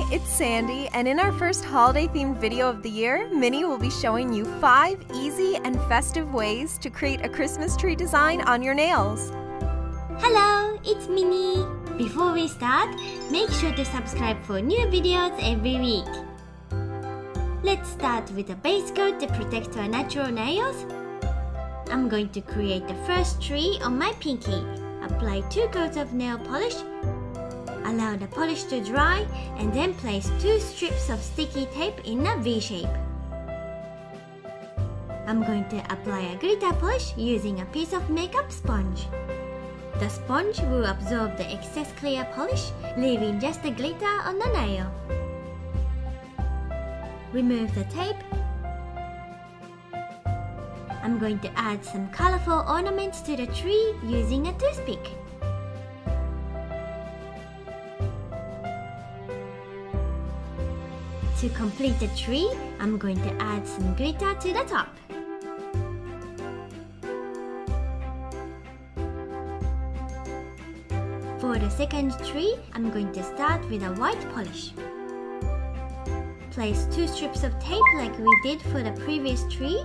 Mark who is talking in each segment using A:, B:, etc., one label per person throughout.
A: it's Sandy, and in our first holiday-themed video of the year, Minnie will be showing you 5 easy and festive ways to create a Christmas tree design on your nails.
B: Hello, it's Minnie. Before we start, make sure to subscribe for new videos every week. Let's start with a base coat to protect our natural nails. I'm going to create the first tree on my pinky. Apply 2 coats of nail polish. Allow the polish to dry and then place 2 strips of sticky tape in a V shape. I'm going to apply a glitter polish using a piece of makeup sponge. The sponge will absorb the excess clear polish, leaving just the glitter on the nail. Remove the tape. I'm going to add some colorful ornaments to the tree using a toothpick. To complete the tree, I'm going to add some glitter to the top. For the second tree, I'm going to start with a white polish. Place 2 strips of tape like we did for the previous tree.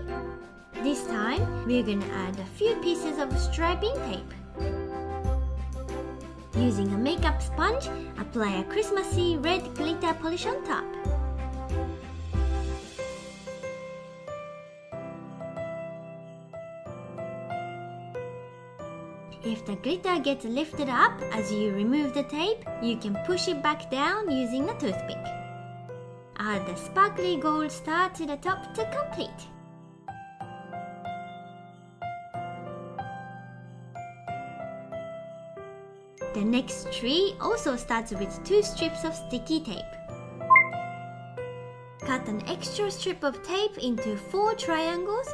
B: This time, we're going to add a few pieces of striping tape. Using a makeup sponge, apply a Christmassy red glitter polish on top. If the glitter gets lifted up as you remove the tape, you can push it back down using a toothpick. Add the sparkly gold star to the top to complete. The next tree also starts with 2 strips of sticky tape. Cut an extra strip of tape into 4 triangles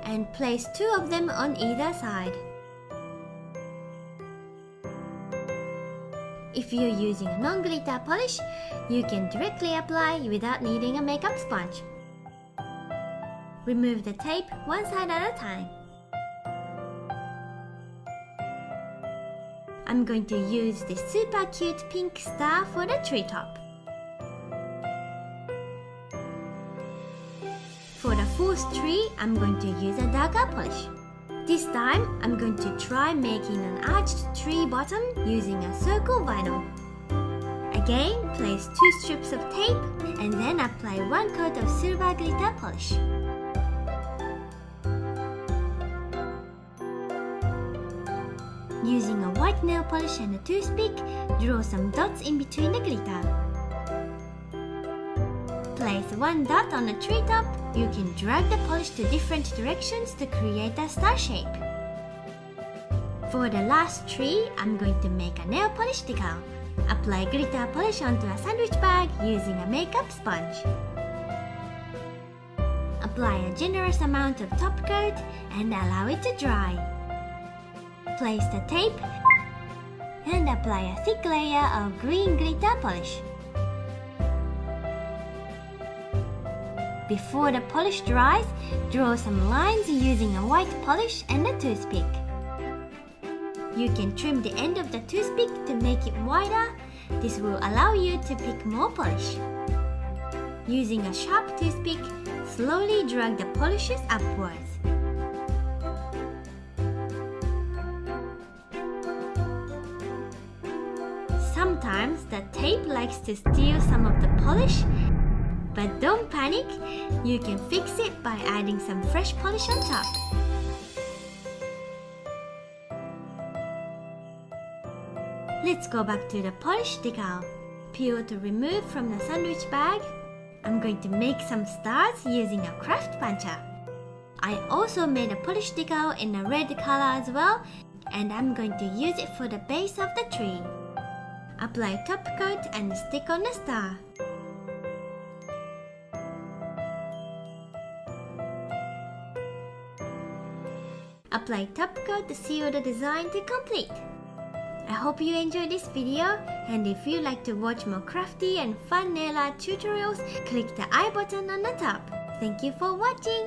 B: and place 2 of them on either side. If you're using a non-glitter polish, you can directly apply without needing a makeup sponge. Remove the tape one side at a time. I'm going to use this super cute pink star for the treetop. For the 4th tree, I'm going to use a darker polish. This time, I'm going to try making an arched tree bottom using a circle vinyl. Again, place 2 strips of tape and then apply 1 coat of silver glitter polish. Using a white nail polish and a toothpick, draw some dots in between the glitter. Place 1 dot on the treetop. You can drag the polish to different directions to create a star shape. For the last tree, I'm going to make a nail polish decal. Apply glitter polish onto a sandwich bag using a makeup sponge. Apply a generous amount of top coat and allow it to dry. Place the tape and apply a thick layer of green glitter polish. Before the polish dries, draw some lines using a white polish and a toothpick. You can trim the end of the toothpick to make it wider. This will allow you to pick more polish. Using a sharp toothpick, slowly drag the polishes upwards. Sometimes the tape likes to steal some of the polish, but don't panic, you can fix it by adding some fresh polish on top. Let's go back to the polish decal. Peel to remove from the sandwich bag. I'm going to make some stars using a craft puncher. I also made a polish decal in a red color as well, and I'm going to use it for the base of the tree. Apply top coat and stick on the star. Apply top coat to seal the design to complete. I hope you enjoyed this video, and if you'd like to watch more crafty and fun nail art tutorials, click the I button on the top. Thank you for watching!